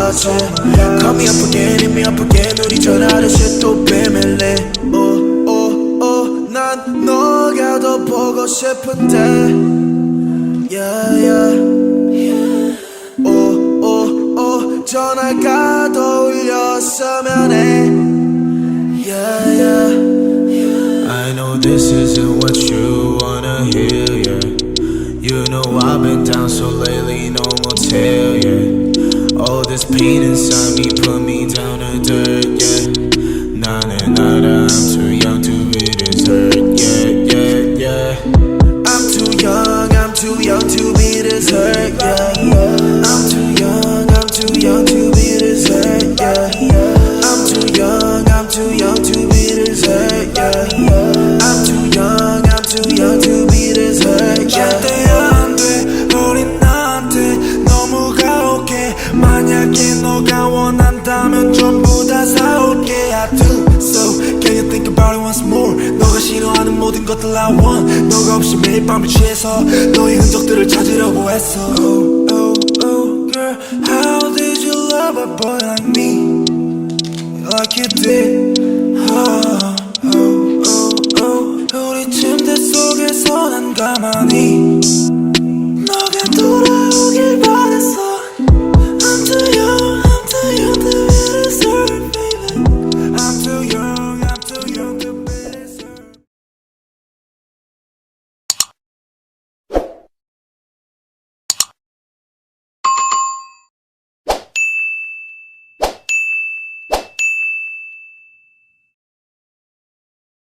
거지. Call me up again, hit me up again. 우리 전화하듯이 또 비밀리. 난 너가 더 보고 싶은데. Yeah, yeah. 전화가 더 울렸으면 해. Yeah, yeah. I know this isn't what you wanna hear, yeah. You know I've been down so lately, no motel, yeah. All this pain inside me put me down to dirt, yeah. I'm too young to be this hurt, yeah, yeah, yeah. I'm too young to be this hurt, yeah. I'm too young to be this hurt, yeah. I'm too young to be this hurt, yeah. I'm too young to be this hurt, yeah. 절대 안 돼, 우린 나한테 너무 가혹해. 만약에 너가 원한다면 전부 다 사올게. I do so, can you think about it once more? 너가 싫어하는 모든 것들 I want. 너가 없이 매일 밤을 취해서 너의 흔적들을 찾으려고 했어. Oh, girl, how did you love a boy like me? Like you did, oh.